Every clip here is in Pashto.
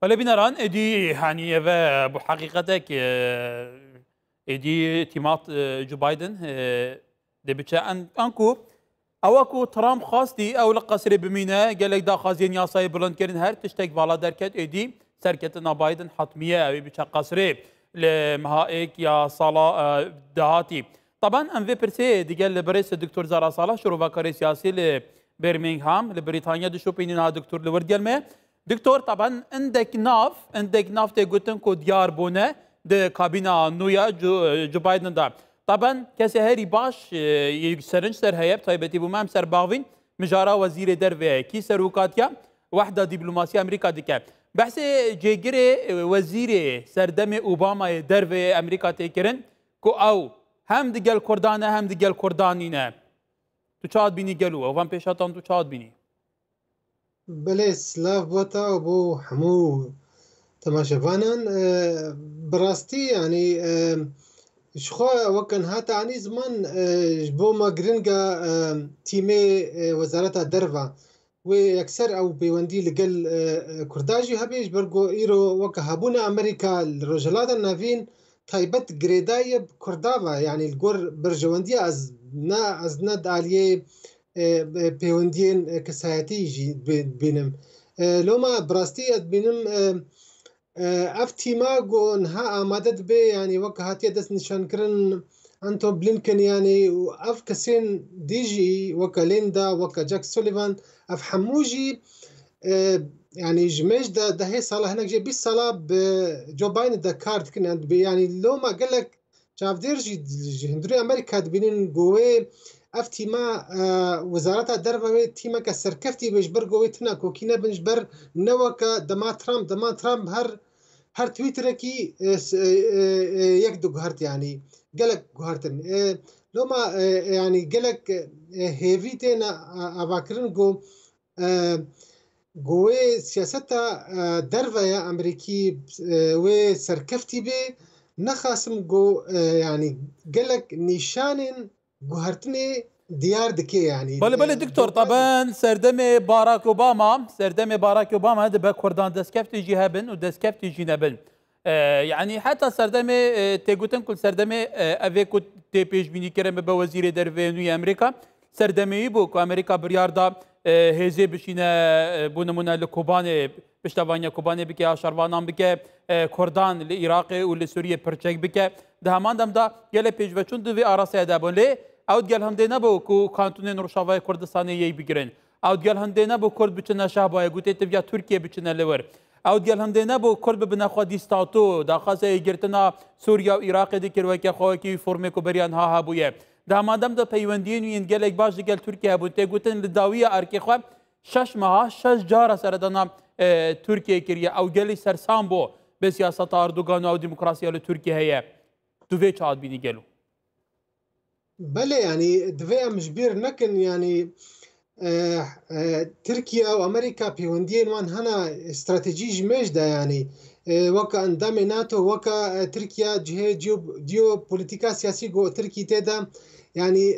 ولی بینران ادی يعني و بحقيقتك ادي تيمات جو بايدن دي بتشا انكو اوكو ترامب خاصتي او لقصري بمينا قال لك دا خازين يا صايب بلند كرن هر تشتك بالا دركت ادي سركتنا بايدن حتميه او بتشا قصري لمهائك يا صلاة دهاتي طبعا ام في برسي دي قال بريس الدكتور زارا صالح شروع كاري سياسي لبرمنغهام لبريطانيا دي شو بيننا دكتور لورد ما دكتور طبعا عندك ناف تيغوتن كو ديار بونه د كابينه نويا جو بايدن دا طبعا كسي هري باش يسرنج سر هيب طيبتي بومام سر باغين مجارا وزير درفي كي سروكاتيا وحده دبلوماسيه امريكا ديكا بحث جيجري وزير سردم اوباما درفي امريكا تيكرن كو او هم ديال كردانه هم ديال كردانينه تو چاد بيني گلو او وان پیشاتام تو چاد بيني بله سلاف بوتا و بو همو تماشفانان براستی يعني شخوا وكان هاتا عني زمان جبو ما جرينجا تيمي وزارة الدرفة ويكسر او بيوندي لقل كرداجي هبيش برغو ايرو وكا هابونا امريكا الرجلات النافين تايبت جريداي كردافا يعني الجور برجواندي از ند عليه پیوندین کسایتی جی بینم لوما براستي بینم افتیما گو نها آمادت به يعني وقت هاتي دست نشان کرن انتو بلينكن يعني اف كسين ديجي وكا ليندا وكا جاك سوليفان اف حموجي يعني جميش ده هي صلاة هناك جي 20 صلاة بجو باين دا كارد كنا يعني لوما قال لك شاف ديرجي هندري امريكا بينين جوه افتيما وزارة الدربة تيما كسركفتي بجبر قويتنا كوكينا بنجبر نوكا دما ترامب هر تويتر كي يكدو قهرت يعني قالك قهرتن لما يعني قالك هيفيتين اباكرن جو قوي سياستا دربة يا امريكي وسركفتي بي نخاسم جو يعني قالك نشان قهرتني ديار دكي يعني بله دكتور طبعا سردم باراك اوباما هذا بكردان دسكفتي جهابن ودسكفتي جنبن يعني حتى سردم تيغوتن كل سردم افيكو تي بيج بيني كرم بوزير درفينوي امريكا سردمي بو امريكا برياردا هزي بشينا بونمونا لكوباني بشتوانيا كوباني بك شروانان بك كردان العراق ولسوريا برچك بك دهمان دمدا يله بيج وچون دو اراسه دابون لي اود گل هنده نبو کو کانتون روشاوای کردستان یی بگیرن اود گل هنده نبو کرد بچنه شهبای گوته تبیا ترکیه بچنه لور اود گل هنده نبو کرد ببنا خودی ستاتو دا خاصه گرتنا سوریا و عراق دکر و که خو کی فرمه کو بریان ها بویه دا مادام د پیوندین وین گل باش گل ترکیه بو ته گوتن لداویه ارکی خو شش ماه شش جار سردنا ترکیه کریه او گلی سرسام بو به سیاست اردوغان او دموکراسی ال ترکیه هي دوی چاد بینی گلو بله يعني دفاع مجبير نكن يعني تركيا وامريكا بيوندين وان هنا استراتيجي جميش ده يعني وكا اندام ناتو وكا تركيا جيو بوليتيكا سياسي جو تركي تدا يعني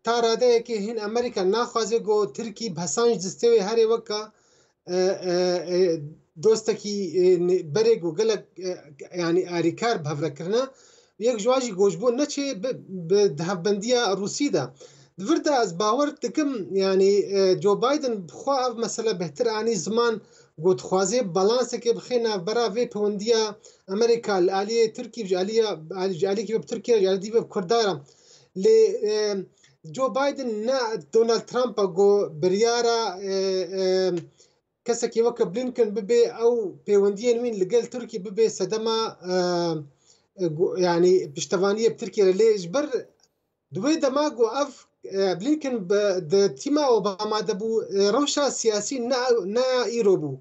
تارا ده كي هن امريكا ناخذ جو تركي بحسانج دستوي هري وكا دوستكي بريغو قالك يعني اريكار بهفركرنا یک جواجی گوشبون نچه به دهبندیه روسی ده دورده از باور تکم يعني جو بايدن بخوا اف مسئله بهتر انی زمان گوت خوازه بالانس که بخینا برا وی پوندیا امریکا الاليه تركي جاليه که بتركيا جاليه بكردارا ل جو بايدن نا دونالد ترامب گو بريارا كسكي وك بلينكن ببي او بيونديا وين لقال تركي ببي سدما يعني بشتوانيه بتركيا اللي اجبر دوي دماغو اف بلينكن تيما اوباما دبو روشا سياسي نا ايروبو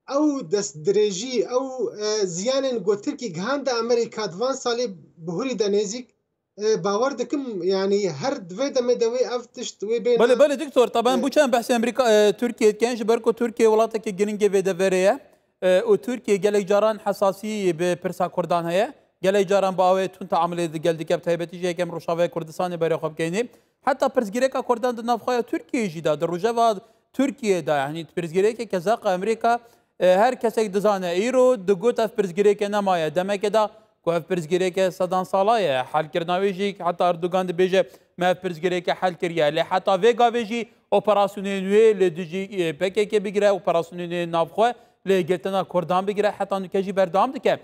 او دس دريجي او زيانن جو تركي غاندا امريكا دوان صالي بهوري دانيزيك باور دكم يعني هر دوي دمدوي اف تشتوي بين بله دكتور طبعا بو كان بحث امريكا تركيا كانش بركو تركيا ولاتك جرينجي فيدافيريا وتركيا قال جاران حساسي ببرسا كردان هي قال جاران باوي تون تعامل قال ديك بتايبتي جاي كم روشاوي كردستان بري خب كيني حتى برزغيريكا كردان نافخايا تركيا جدا دروجا تركيا دا يعني برزگریک کزاق امریکا هر کسی دزانه ایرو دگوت اف برزگریک نمایه دمه که دا که اف برزگریک صدان سالایه حل کرناویجی حتی اردوگان بیجه ما اف برزگریک حل کریه لی حتی ویگا بیجی اپراسیونی نوی لی دیجی پکه که بگیره اپراسیونی نافخواه لی گلتنا کردان بگیره حتی نکجی بردام دکه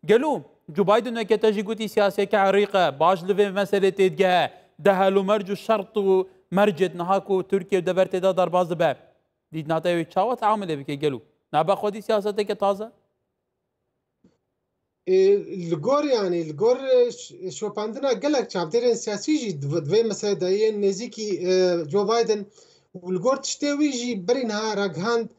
گلو جو بايدن نكتاجي قوتي سياسة كعريقة باش لفي مسألة تيدجها دهلو مرجو شرط ومرجد نهاكو تركيا ودبرت دا درباز باب دي ناتاوي تشاوة تعامل بكي قالوا نابا خودي سياستك تازة الجور يعني الجور شو باندنا قالك شابترين سياسي جي دوي مسألة دايين نزيكي جو بايدن والجور تشتوي جي برينها راجهاند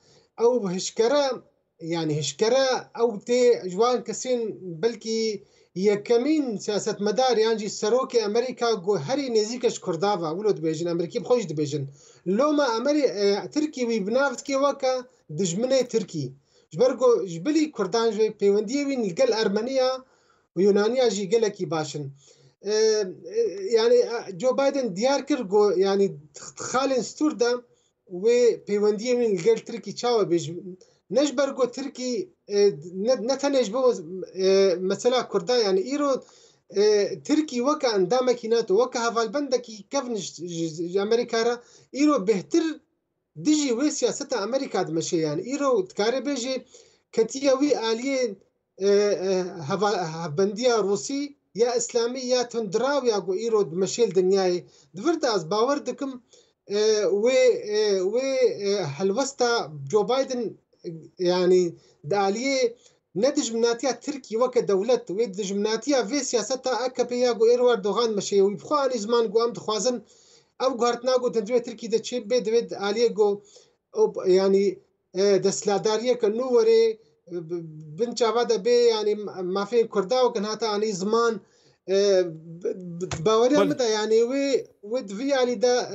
أو هشكرا يعني هشكرا أو تي جوان كسين بلكي يكمين سياسة مدار يعني سروكي أمريكا جو هري نزيكش كردافا ولود بيجن أمريكي بخوش دبيجن لوما تركي ويبنافتكي وكا دجمني تركي جبرجو جبلي كردان جوي بيوندي وين القل أرمنيا ويونانيا جي قلكي باشن يعني جو بايدن ديار كرجو يعني خالن ستوردا وبيوندي وين القل تركي تشاوا بيج نجبرجو تركي نتنج بو مثلا كردان يعني إيرو تركي وكا اندامكيناتو وكا هفالبندكي كفنش أمريكا را إيرو بهتر ديجي وي سياسة أمريكا دمشي يعني إيرو تكاري بيجي كتياوي آليين هفبندية روسي يا إسلامي يا تندراوي أقو إيرو دمشي الدنياي دفرد أز باوردكم و هلوستا جو بايدن يعني داليه ندج مناتيا تركي وك دولت ويدج مناتيا في سياستها أكبيا جو إيرو أردوغان مشي ويبخواني زمان جو أم دخوازن أو جارتنا جو تنجوي تركي ده شيء بيد ويد عليه جو يعني دسلادارية كنوري بنشافادا بي يعني ما في كرداو كان هتا يعني زمان باوري متى يعني ود في يعني ده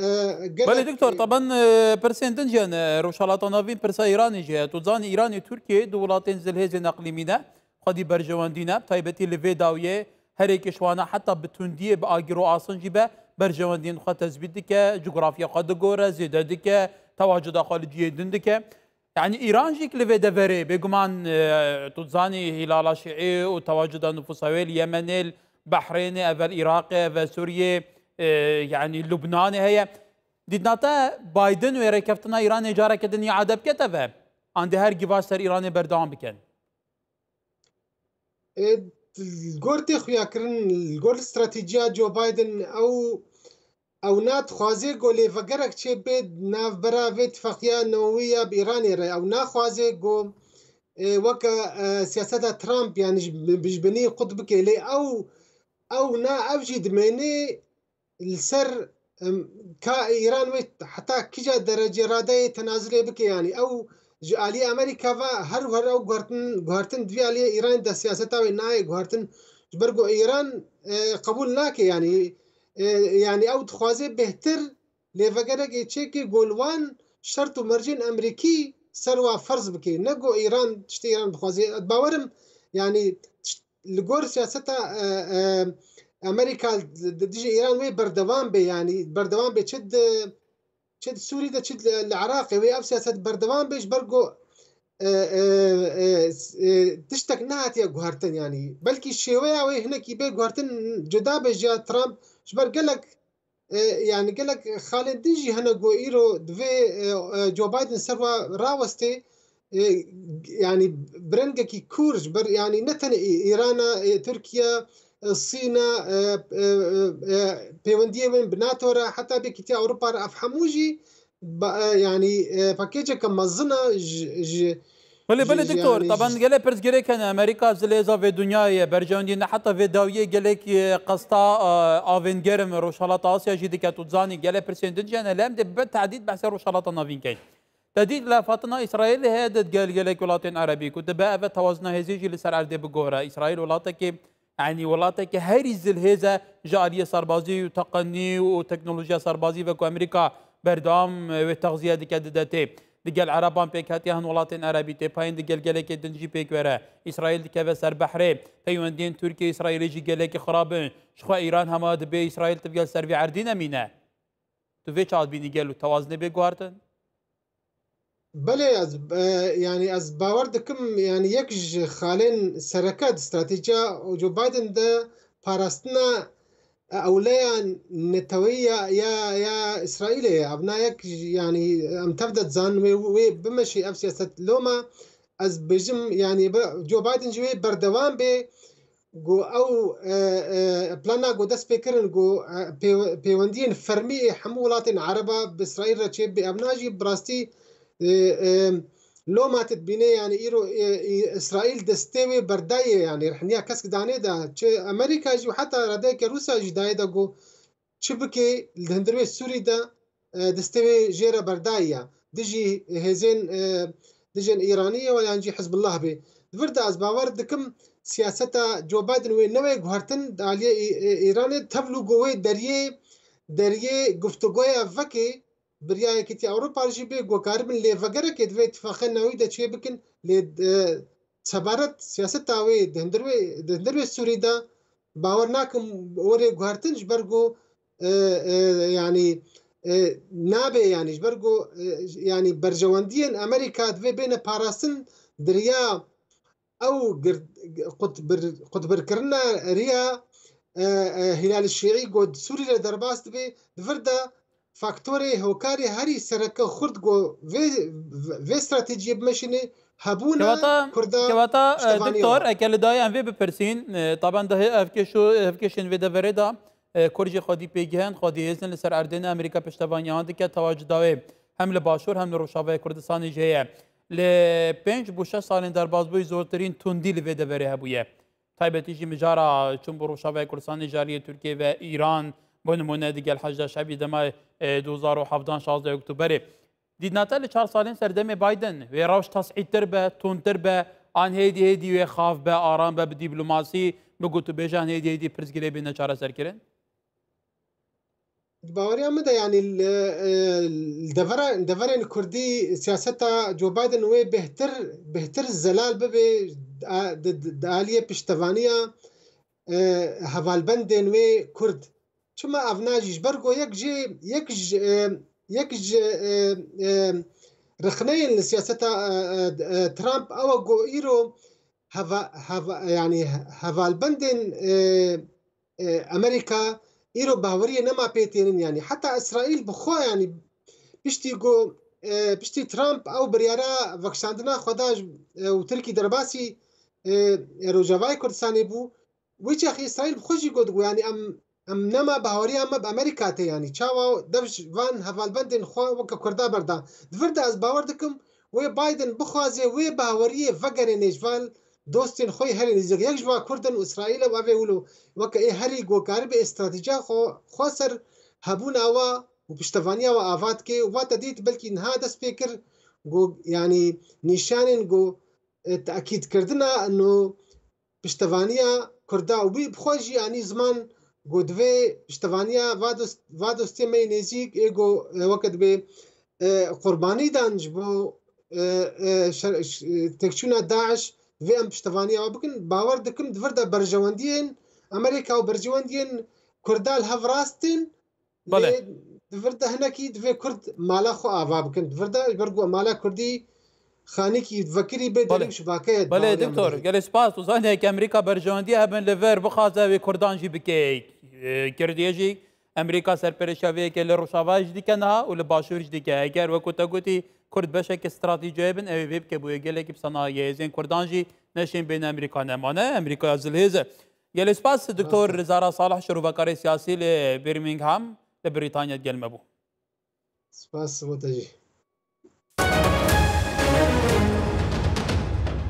بله دكتور طبعا برسين دنجان روشالاتا نافين برسا إيراني جه توزان إيراني تركيا دولتين زلهزين اقليمينا خدي برجواندينا طيبتي لفي داويه هريك شوانا حتى بتونديه باجرو اصلا جيبه برجواندين خد تثبيت دكه جغرافيا قد جوره زياده دكه تواجد خارجيه دندكه يعني ايران جيك لفي دفري بيجمان توزاني هلال شيعي وتواجد نفوسوي اليمن بحرين أفل العراق أفل سوريا يعني لبنان هي ديناتا بايدن ويركفتنا إيران إجارة كدنيا عدب كتفه عند هر جواستر إيران بردام بكن الجورتي خويا كرن الجور استراتيجية جو بايدن أو نات خوازي قولي فقرك شي بيد ناف برا في اتفاقية نووية بإيران أو نا خوازي قو وكا سياسة ترامب يعني بجبني قطبك إلي أو نا أفجد مني السر كا إيران ويت حتى كيجا درجة رادة تنازلي بك يعني أو علي أمريكا هر أو غارتن دفي علي إيران دا سياستها ويناي غارتن جبرجو إيران قبول ناكي يعني أو تخوازي بهتر لفقرك يتشيكي جولوان شرط مرجين أمريكي سروا فرض بكي نقو إيران تشتي إيران بخوازي باورم يعني لجور سياستها أمريكا ديجي إيران وي بردوان بي يعني بردوان بي تشد سوري ده تشد العراقي وي أف سياسة بردوان بيش برقو تشتك نهاتي جوهرتن يعني بلكي الشيوية وي هناك يبي جوهرتن جدا بيجا ترامب شبر قالك يعني قالك خالد ديجي هنا جو إيرو دفي جو بايدن سروا راوستي يعني برنجكي كورج بر يعني نتن إيران تركيا الصين بيوندية من بناتورا حتى بكتير أوروبا أفهموجي يعني باكيجة كمزنا بله دكتور يعني طبعا قال برز قال كان امريكا زليزا في الدنيا برجاندين حتى في داويه قال لك قسطا افنجرم روشالات اسيا جديك توزاني قال برسنت جانا لام بالتعديد بحث روشالات نافين كاين تديد لا فاطمه اسرائيل هادت قال لك ولايتين عربي كنت بقى توازنها هزيجي لسر عرض بقوره اسرائيل ولاتك يعني ولاتك هاري الزلهزه جاريه سربازي وتقني وتكنولوجيا سربازي وكو امريكا بردام وتغذيه دكادتي دقال عربان بيك هاتي هن ولاتين عربي تباين دقال قالك دنجي بيك ورا اسرائيل دكا سر بحرين تيوندين تركيا اسرائيل يجي قالك خرابن شخوا ايران هما دبي اسرائيل تبقى سر في عردين مينا تو في تشاد بيني قالوا توازن بيغوارتن بله يعني از باور دکم يعني یکج خالين سرکت استراتیجیا و جو بايدن ده پاراستنا أوليا نتوية يا إسرائيلية أبنائك يعني أم تبدأ زان بمشي أف سياسة لوما از بجم يعني جو بايدن جوي بردوان به جو او بلانا جو دست بكرن جو بيوندين فرمي حمو ولات عربة بإسرائيل رتشيب بأبناجي براستي لو ما تتبيني يعني إيرو إسرائيل دستوي برداية يعني رحنيا كسك داني دا أمريكا جو حتى ردايك روسيا جداية دا جو شبكي الهندروي السوري دا دستوي جيرا برداية دجي هزين دجن إيرانية ولا نجي حزب الله به فردا از باور دكم سياستا جو بايدن وين نوي غهرتن داليه إيران تبلو جوه دريه گفتگويا فكي بريا كتي أوروبا جيبه جو كاربن لي فجرة كده اتفاقنا نوي ده شيء بكن ل تبارت سياستا وي دهندروي السوري دا باورناكم وري غهرتن جبرجو يعني نابه يعني جبرجو يعني برجواندين امريكا دفي بين باراستن دريا او قطبر كرنا ريا هلال الشيعي قد سوريا درباست دفي دفردا فاكتوري هوكاري هاري سركه خرد جو في استراتيجيه بمشيني هبونا كردا كواتا دكتور اكل داي ام في ببرسين طبعا ده افكيشن في دفريدا كورجي خودي بيجهن خودي هزن لسر اردن امريكا پشتواني هاند که تواجد داوي هم لباشور هم لروشاوي كردستان جهه ل 5 بو 6 سالين دربازبوي زورترين توندي لفي دفري هبويه تايبتي جي مجارا چون بروشاوي كردستان جاريه تركيا و ايران بنمونه ديگه الحج شعبي دما 2017 16 اكتوبر دیدناتا ل 4 سالين سردم بايدن و روش تصعيد تربه تون تربه ان هيدي و خاف به آرام به دیپلماسی بگوتو بيجان هيدي برزگلي بين چاره سركرن باوري أمدا يعني الدفرة الكردي سياستها جو بايدن وي بهتر الزلال ببي دالية بشتفانية هفالبندن وي كرد شما أفناجيش برغو يكج رخنين لسياستها ترامب أو جو إيرو يعني هفالبندن أمريكا إيرو باورية نما بيتين يعني حتى إسرائيل بخوا يعني بشتي ترامب أو بريارا فاكشاندنا خداج وتركي درباسي روجافاي كردستاني بو ويش أخي إسرائيل بخوشي قد يعني أم نما باورية أما بأمريكا تي يعني تشاو دفش فان هفالبندن خوا وكا كردا بردا دفردا از باور دكم وي بايدن بخوازي وي باورية فقر نيجفال دوستين خوي هري نزيق يكجوا كردن وإسرائيل وأبي ولو وكا إيه هري جو كارب استراتيجية خسر هبونا وا وبشتفانيا وآفات كي وفات ديت بلكي نها دس بيكر جو يعني نشان جو تأكيد كردنا إنه بشتفانيا كردا وبي بخوجي يعني زمان جو دوي بشتفانيا فادوس تيمي نزيق إيجو وقت بي قرباني دانج بو تكشونا داعش في ام بشتفانيا وبكن باور دكم دفردا برجواندين امريكا وبرجواندين كردال هفراستين بله دفردا هناكي دفي كرد مالا خو آفا بكن دفردا برغو مالا كردي خانيكي تفكري بدري شباكه بله دكتور قال سباس وزاني هيك امريكا برجواندي هبن لفير بخازا وكردان جي بكي كرديجي امريكا سرپرشاوی که لروشاواج دیکنها و لباشورج دیگه اگر وقت تقولي كرد بشك استراتيجيه بن او بيب كبو يجلك بصناعيه زين كردانجي نشين بين امريكا نمانه امريكا زلهزه يل سباس دكتور زارا صالح شروبكاري سياسي لبرمنغهام لبريطانيا ديال مبو سباس وتجي